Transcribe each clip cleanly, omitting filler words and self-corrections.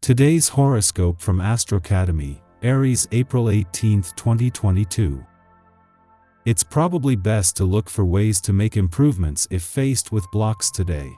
Today's horoscope from Astro Academy, Aries, April 18, 2022. It's probably best to look for ways to make improvements if faced with blocks today.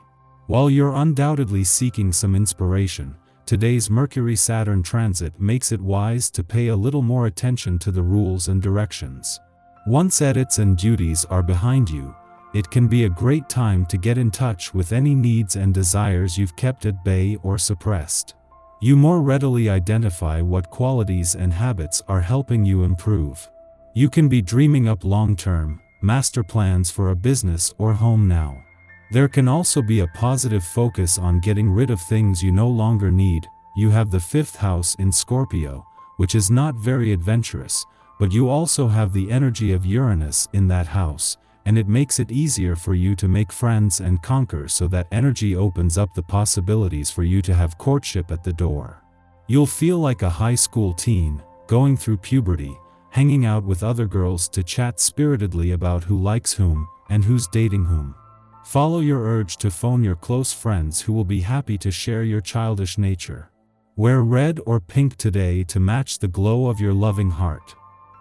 While you're undoubtedly seeking some inspiration, today's Mercury-Saturn transit makes it wise to pay a little more attention to the rules and directions. Once edits and duties are behind you, it can be a great time to get in touch with any needs and desires you've kept at bay or suppressed. You more readily identify what qualities and habits are helping you improve. You can be dreaming up long-term, master plans for a business or home now. There can also be a positive focus on getting rid of things you no longer need. You have the 5th house in Scorpio, which is not very adventurous, but you also have the energy of Uranus in that house, and it makes it easier for you to make friends and conquer, so that energy opens up the possibilities for you to have courtship at the door. You'll feel like a high school teen, going through puberty, hanging out with other girls to chat spiritedly about who likes whom, and who's dating whom. Follow your urge to phone your close friends who will be happy to share your childish nature. Wear red or pink today to match the glow of your loving heart.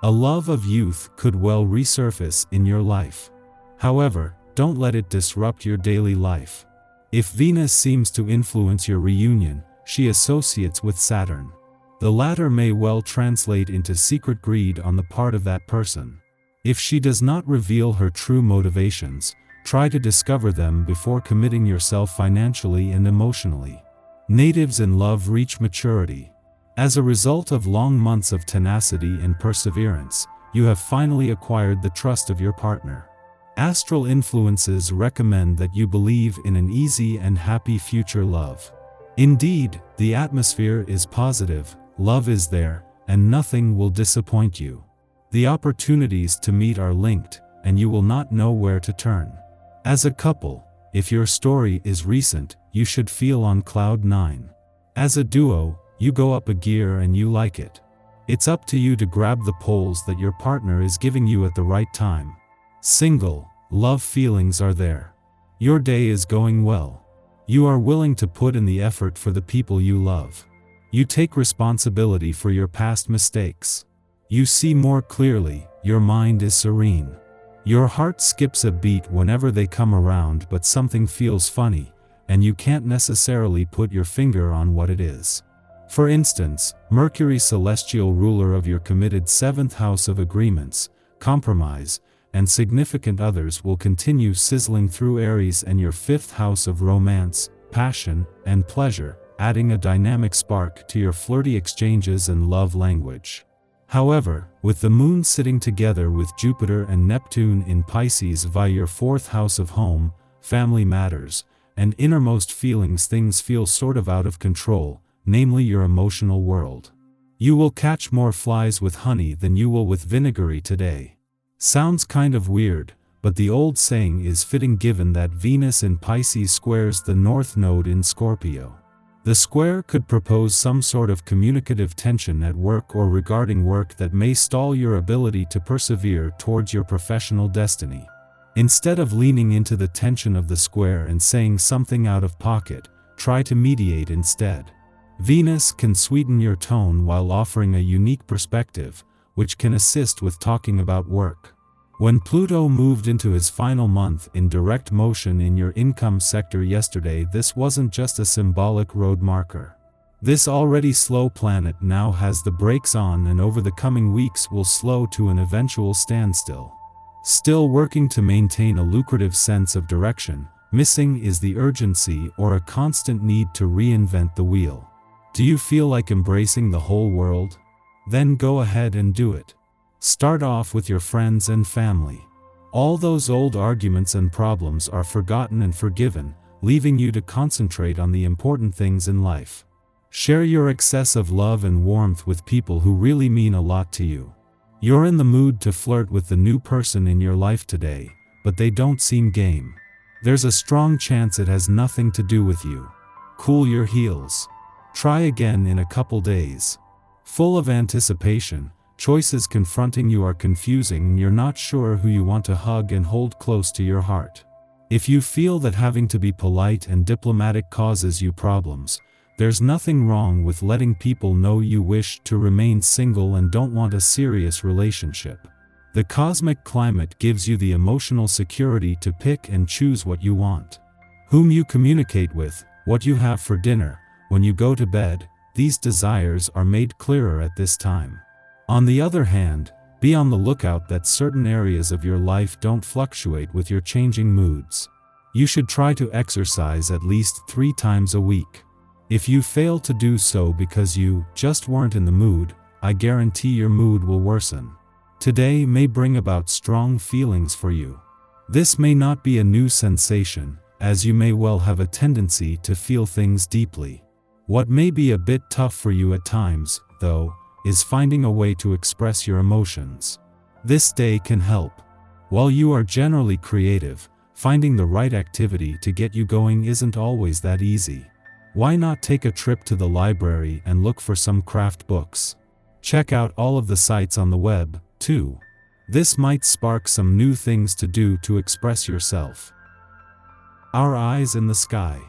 A love of youth could well resurface in your life. However, don't let it disrupt your daily life. If Venus seems to influence your reunion, she associates with Saturn. The latter may well translate into secret greed on the part of that person. If she does not reveal her true motivations, try to discover them before committing yourself financially and emotionally. Natives in love reach maturity. As a result of long months of tenacity and perseverance, you have finally acquired the trust of your partner. Astral influences recommend that you believe in an easy and happy future love. Indeed, the atmosphere is positive, love is there, and nothing will disappoint you. The opportunities to meet are linked, and you will not know where to turn. As a couple, if your story is recent, you should feel on cloud 9. As a duo, you go up a gear and you like it. It's up to you to grab the poles that your partner is giving you at the right time. Single, love feelings are there. Your day is going well. You are willing to put in the effort for the people you love. You take responsibility for your past mistakes. You see more clearly, your mind is serene. Your heart skips a beat whenever they come around, but something feels funny, and you can't necessarily put your finger on what it is. For instance, Mercury, celestial ruler of your committed 7th house of agreements, compromise, and significant others, will continue sizzling through Aries and your 5th house of romance, passion, and pleasure, adding a dynamic spark to your flirty exchanges and love language. However, with the moon sitting together with Jupiter and Neptune in Pisces via your 4th house of home, family matters, and innermost feelings, things feel sort of out of control, namely your emotional world. You will catch more flies with honey than you will with vinegary today. Sounds kind of weird, but the old saying is fitting given that Venus in Pisces squares the North Node in Scorpio. The square could propose some sort of communicative tension at work or regarding work that may stall your ability to persevere towards your professional destiny. Instead of leaning into the tension of the square and saying something out of pocket, try to mediate instead. Venus can sweeten your tone while offering a unique perspective, which can assist with talking about work. When Pluto moved into his final month in direct motion in your income sector yesterday, this wasn't just a symbolic road marker. This already slow planet now has the brakes on, and over the coming weeks will slow to an eventual standstill. Still working to maintain a lucrative sense of direction, missing is the urgency or a constant need to reinvent the wheel. Do you feel like embracing the whole world? Then go ahead and do it. Start off with your friends and family. All those old arguments and problems are forgotten and forgiven, leaving you to concentrate on the important things in life. Share your excess of love and warmth with people who really mean a lot to you. You're in the mood to flirt with the new person in your life today, but they don't seem game. There's a strong chance it has nothing to do with you. Cool your heels. Try again in a couple days. Full of anticipation, choices confronting you are confusing and you're not sure who you want to hug and hold close to your heart. If you feel that having to be polite and diplomatic causes you problems, There's nothing wrong with letting people know you wish to remain single and don't want a serious relationship. The cosmic climate gives you the emotional security to pick and choose what you want. Whom you communicate with, what you have for dinner, when you go to bed, these desires are made clearer at this time. On the other hand, be on the lookout that certain areas of your life don't fluctuate with your changing moods. You should try to exercise at least 3 times a week. If you fail to do so because you just weren't in the mood, I guarantee your mood will worsen. Today may bring about strong feelings for you. This may not be a new sensation, as you may well have a tendency to feel things deeply. What may be a bit tough for you at times, though, is finding a way to express your emotions. This day can help. While you are generally creative, finding the right activity to get you going isn't always that easy. Why not take a trip to the library and look for some craft books? Check out all of the sites on the web, too. This might spark some new things to do to express yourself. Our eyes in the sky.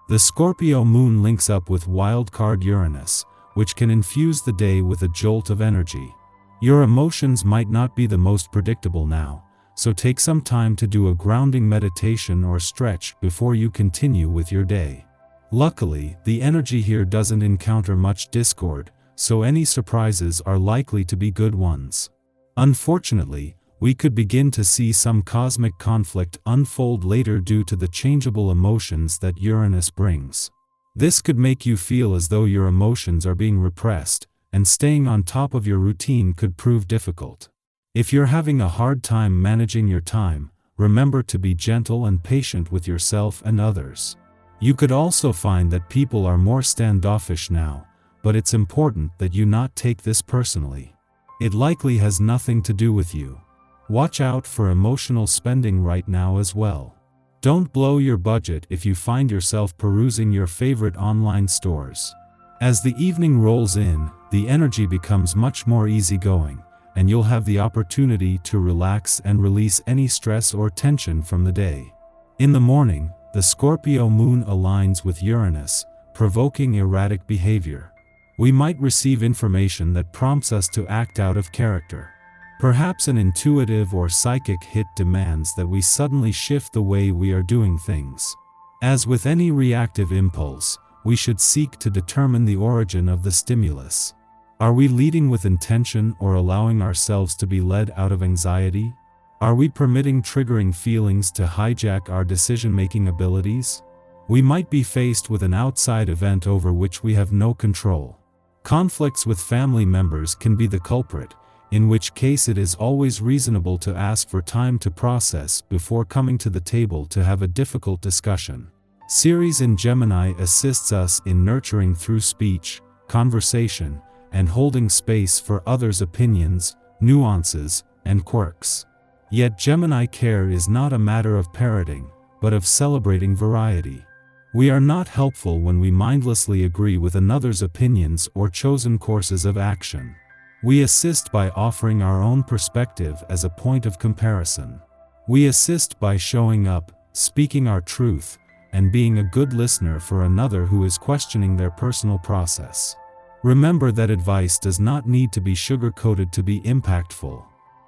The Scorpio moon links up with wild card Uranus, which can infuse the day with a jolt of energy. Your emotions might not be the most predictable now, so take some time to do a grounding meditation or stretch before you continue with your day. Luckily, the energy here doesn't encounter much discord, so any surprises are likely to be good ones. Unfortunately, we could begin to see some cosmic conflict unfold later due to the changeable emotions that Uranus brings. This could make you feel as though your emotions are being repressed, and staying on top of your routine could prove difficult. If you're having a hard time managing your time, remember to be gentle and patient with yourself and others. You could also find that people are more standoffish now, but it's important that you not take this personally. It likely has nothing to do with you. Watch out for emotional spending right now as well. Don't blow your budget if you find yourself perusing your favorite online stores. As the evening rolls in, the energy becomes much more easygoing, and you'll have the opportunity to relax and release any stress or tension from the day. In the morning, the Scorpio moon aligns with Uranus, provoking erratic behavior. We might receive information that prompts us to act out of character. Perhaps an intuitive or psychic hit demands that we suddenly shift the way we are doing things. As with any reactive impulse, we should seek to determine the origin of the stimulus. Are we leading with intention or allowing ourselves to be led out of anxiety? Are we permitting triggering feelings to hijack our decision-making abilities? We might be faced with an outside event over which we have no control. Conflicts with family members can be the culprit, in which case it is always reasonable to ask for time to process before coming to the table to have a difficult discussion. Ceres in Gemini assists us in nurturing through speech, conversation, and holding space for others' opinions, nuances, and quirks. Yet Gemini care is not a matter of parroting, but of celebrating variety. We are not helpful when we mindlessly agree with another's opinions or chosen courses of action. We assist by offering our own perspective as a point of comparison. We assist by showing up, speaking our truth, and being a good listener for another who is questioning their personal process. Remember that advice does not need to be sugar-coated to be impactful.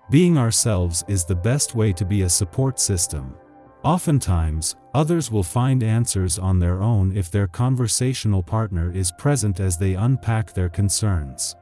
Being ourselves is the best way to be a support system. Oftentimes, others will find answers on their own if their conversational partner is present as they unpack their concerns.